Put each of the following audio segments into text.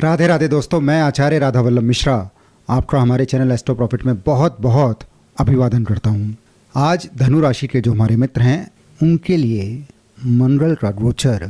राधे राधे दोस्तों, मैं आचार्य राधा वल्लभ मिश्रा आपका हमारे चैनल एस्ट्रो प्रॉफिट में बहुत बहुत अभिवादन करता हूँ। आज धनु राशि के जो हमारे मित्र हैं उनके लिए मंगल का गोचर,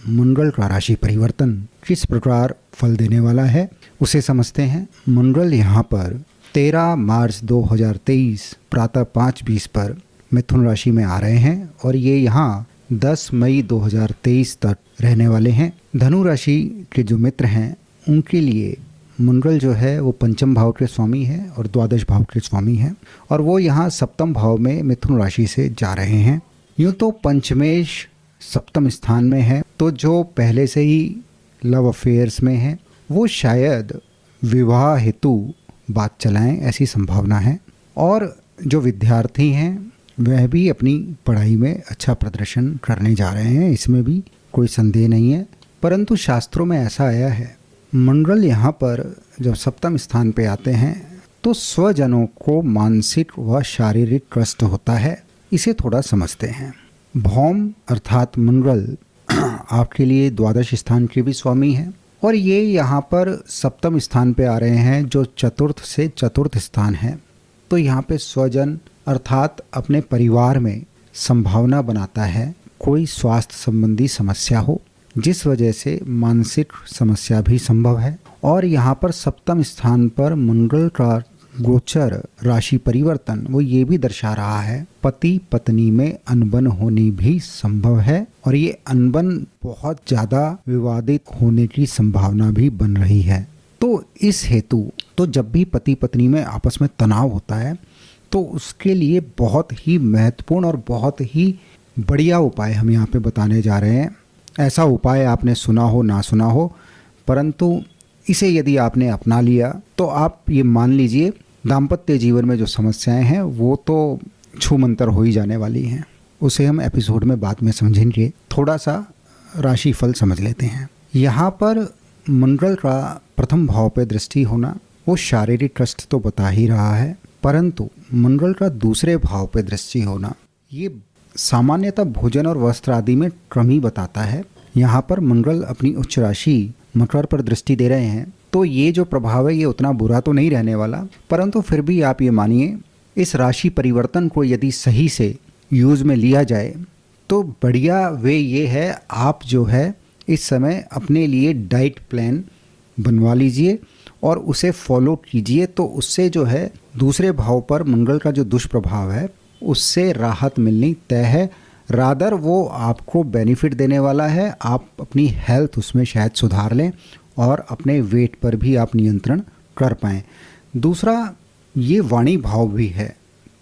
मंगल का राशि परिवर्तन किस प्रकार फल देने वाला है उसे समझते हैं। मंगल यहाँ पर 13 मार्च 2023 प्रातः 5:20 पर मिथुन राशि में आ रहे हैं और ये यहाँ 10 मई 2023 तक रहने वाले हैं। धनु राशि के जो मित्र हैं उनके लिए मंगल जो है वो पंचम भाव के स्वामी है और द्वादश भाव के स्वामी हैं और वो यहाँ सप्तम भाव में मिथुन राशि से जा रहे हैं। यूँ तो पंचमेश सप्तम स्थान में है, तो जो पहले से ही लव अफेयर्स में है वो शायद विवाह हेतु बात चलाएं, ऐसी संभावना है। और जो विद्यार्थी हैं वह भी अपनी पढ़ाई में अच्छा प्रदर्शन करने जा रहे हैं, इसमें भी कोई संदेह नहीं है। परंतु शास्त्रों में ऐसा आया है, मंगल यहाँ पर जब सप्तम स्थान पे आते हैं तो स्वजनों को मानसिक व शारीरिक कष्ट होता है। इसे थोड़ा समझते हैं। भौम अर्थात मंगल आपके लिए द्वादश स्थान के भी स्वामी हैं और ये यहाँ पर सप्तम स्थान पे आ रहे हैं जो चतुर्थ से चतुर्थ स्थान है। तो यहाँ पे स्वजन अर्थात अपने परिवार में संभावना बनाता है कोई स्वास्थ्य संबंधी समस्या हो, जिस वजह से मानसिक समस्या भी संभव है। और यहाँ पर सप्तम स्थान पर मंगल का गोचर राशि परिवर्तन वो ये भी दर्शा रहा है पति पत्नी में अनबन होनी भी संभव है और ये अनबन बहुत ज़्यादा विवादित होने की संभावना भी बन रही है। तो इस हेतु तो जब भी पति पत्नी में आपस में तनाव होता है तो उसके लिए बहुत ही महत्वपूर्ण और बहुत ही बढ़िया उपाय हम यहाँ पे बताने जा रहे हैं। ऐसा उपाय आपने सुना हो ना सुना हो, परंतु इसे यदि आपने अपना लिया तो आप ये मान लीजिए दाम्पत्य जीवन में जो समस्याएं हैं वो तो छूमंतर हो ही जाने वाली हैं। उसे हम एपिसोड में बाद में समझेंगे। थोड़ा सा राशिफल समझ लेते हैं। यहाँ पर मंगल का प्रथम भाव पे दृष्टि होना वो शारीरिक कष्ट तो बता ही रहा है, परंतु मंगल का दूसरे भाव पे दृष्टि होना ये सामान्यतः भोजन और वस्त्र आदि में कमी बताता है। यहाँ पर मंगल अपनी उच्च राशि मकर पर दृष्टि दे रहे हैं तो ये जो प्रभाव है ये उतना बुरा तो नहीं रहने वाला, परंतु फिर भी आप ये मानिए इस राशि परिवर्तन को यदि सही से यूज़ में लिया जाए तो बढ़िया वे ये है आप जो है इस समय अपने लिए डाइट प्लान बनवा लीजिए और उसे फॉलो कीजिए। तो उससे जो है दूसरे भाव पर मंगल का जो दुष्प्रभाव है उससे राहत मिलनी तय है। रादर वो आपको बेनिफिट देने वाला है। आप अपनी हेल्थ उसमें शायद सुधार लें और अपने वेट पर भी आप नियंत्रण कर पाएँ। दूसरा ये वाणी भाव भी है,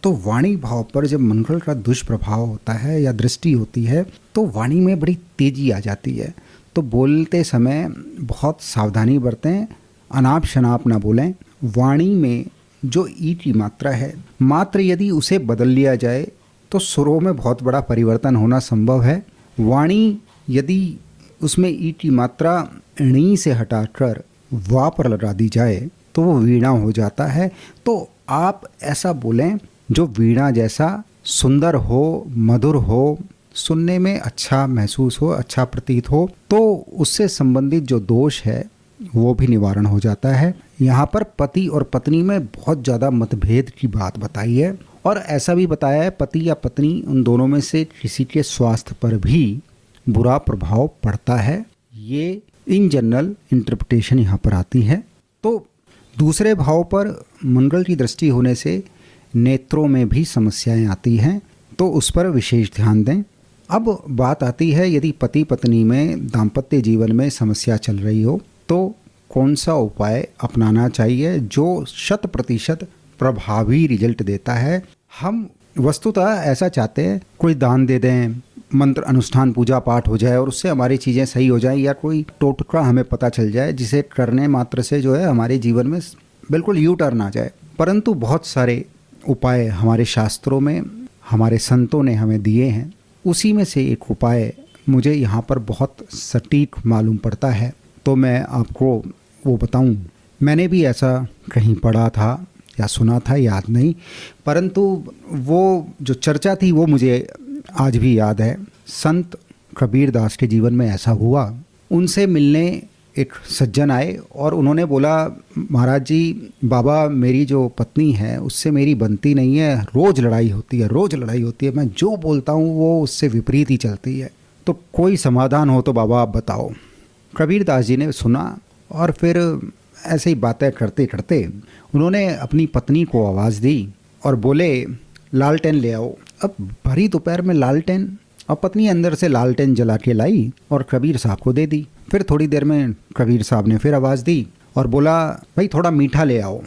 तो वाणी भाव पर जब मंगल का दुष्प्रभाव होता है या दृष्टि होती है तो वाणी में बड़ी तेजी आ जाती है। तो बोलते समय बहुत सावधानी बरतें, अनाप शनाप ना बोलें। वाणी में जो ई की मात्रा है मात्र यदि उसे बदल लिया जाए तो सुरों में बहुत बड़ा परिवर्तन होना संभव है। वाणी यदि उसमें ई की मात्रा णी से हटाकर वा पर लगा दी जाए तो वो वीणा हो जाता है। तो आप ऐसा बोलें जो वीणा जैसा सुंदर हो, मधुर हो, सुनने में अच्छा महसूस हो, अच्छा प्रतीत हो, तो उससे संबंधित जो दोष है वो भी निवारण हो जाता है। यहाँ पर पति और पत्नी में बहुत ज़्यादा मतभेद की बात बताई है और ऐसा भी बताया है पति या पत्नी उन दोनों में से किसी के स्वास्थ्य पर भी बुरा प्रभाव पड़ता है। ये इन जनरल इंटरप्रिटेशन यहाँ पर आती है। तो दूसरे भाव पर मंगल की दृष्टि होने से नेत्रों में भी समस्याएं आती हैं, तो उस पर विशेष ध्यान दें। अब बात आती है यदि पति पत्नी में दाम्पत्य जीवन में समस्या चल रही हो तो कौन सा उपाय अपनाना चाहिए जो 100% प्रभावी रिजल्ट देता है। हम वस्तुतः ऐसा चाहते हैं कोई दान दे दें, मंत्र अनुष्ठान पूजा पाठ हो जाए और उससे हमारी चीज़ें सही हो जाएं, या कोई टोटका हमें पता चल जाए जिसे करने मात्र से जो है हमारे जीवन में बिल्कुल यू टर्न आ जाए। परंतु बहुत सारे उपाय हमारे शास्त्रों में हमारे संतों ने हमें दिए हैं। उसी में से एक उपाय मुझे यहाँ पर बहुत सटीक मालूम पड़ता है, तो मैं आपको वो बताऊं। मैंने भी ऐसा कहीं पढ़ा था या सुना था, याद नहीं, परंतु वो जो चर्चा थी वो मुझे आज भी याद है। संत कबीर दास के जीवन में ऐसा हुआ। उनसे मिलने एक सज्जन आए और उन्होंने बोला, महाराज जी, बाबा मेरी जो पत्नी है उससे मेरी बनती नहीं है, रोज़ लड़ाई होती है, रोज़ लड़ाई होती है, मैं जो बोलता हूँ वो उससे विपरीत ही चलती है, तो कोई समाधान हो तो बाबा आप बताओ। कबीर दास जी ने सुना और फिर ऐसे ही बातें करते करते उन्होंने अपनी पत्नी को आवाज़ दी और बोले, लालटेन ले आओ। अब भरी दोपहर में लालटेन, और पत्नी अंदर से लालटेन जला के लाई और कबीर साहब को दे दी। फिर थोड़ी देर में कबीर साहब ने फिर आवाज़ दी और बोला, भाई थोड़ा मीठा ले आओ।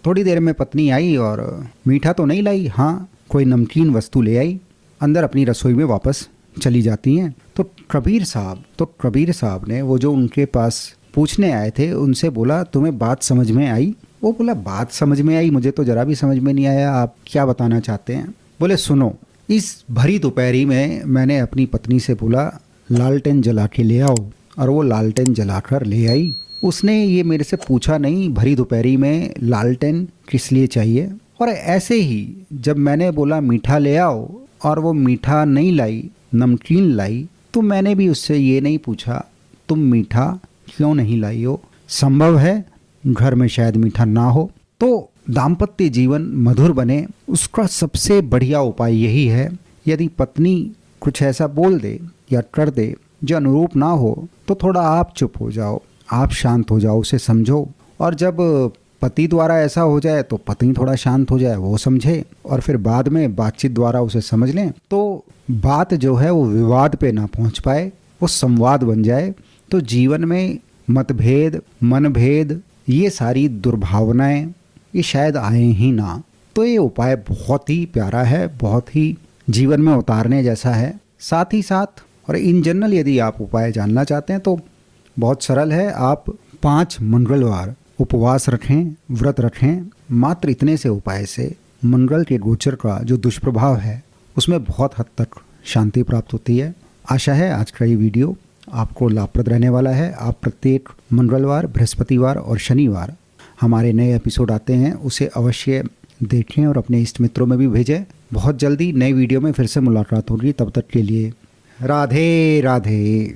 थोड़ी देर में पत्नी आई और मीठा तो नहीं लाई, हाँ कोई नमकीन वस्तु ले आई, अंदर अपनी रसोई में वापस चली जाती हैं। तो कबीर साहब ने वो जो उनके पास पूछने आए थे उनसे बोला, तुम्हें बात समझ में आई? वो बोला, बात समझ में आई, मुझे तो ज़रा भी समझ में नहीं आया, आप क्या बताना चाहते हैं? बोले, सुनो, इस भरी दोपहरी में मैंने अपनी पत्नी से बोला लालटेन जला के ले आओ, और वो लालटेन जलाकर ले आई। उसने ये मेरे से पूछा नहीं भरी दोपहरी में लालटेन किस लिए चाहिए। और ऐसे ही जब मैंने बोला मीठा ले आओ और वो मीठा नहीं लाई, नमकीन लाई, तो मैंने भी उससे ये नहीं पूछा तुम मीठा क्यों नहीं लाई हो, संभव है घर में शायद मीठा ना हो। तो दाम्पत्य जीवन मधुर बने उसका सबसे बढ़िया उपाय यही है, यदि पत्नी कुछ ऐसा बोल दे या कर दे जो अनुरूप ना हो तो थोड़ा आप चुप हो जाओ, आप शांत हो जाओ, उसे समझो। और जब पति द्वारा ऐसा हो जाए तो पत्नी थोड़ा शांत हो जाए, वो समझे, और फिर बाद में बातचीत द्वारा उसे समझ लें, तो बात जो है वो विवाद पे ना पहुंच पाए, वो संवाद बन जाए। तो जीवन में मतभेद, मनभेद, ये सारी दुर्भावनाएं ये शायद आए ही ना। तो ये उपाय बहुत ही प्यारा है, बहुत ही जीवन में उतारने जैसा है। साथ ही साथ और इन जनरल यदि आप उपाय जानना चाहते हैं तो बहुत सरल है, आप 5 मंगलवार उपवास रखें, व्रत रखें। मात्र इतने से उपाय से मंगल के गोचर का जो दुष्प्रभाव है उसमें बहुत हद तक शांति प्राप्त होती है। आशा है आज का ये वीडियो आपको लाभप्रद रहने वाला है। आप प्रत्येक मंगलवार, बृहस्पतिवार और शनिवार हमारे नए एपिसोड आते हैं, उसे अवश्य देखें और अपने इष्ट मित्रों में भी भेजें। बहुत जल्दी नए वीडियो में फिर से मुलाकात होगी, तब तक के लिए राधे राधे।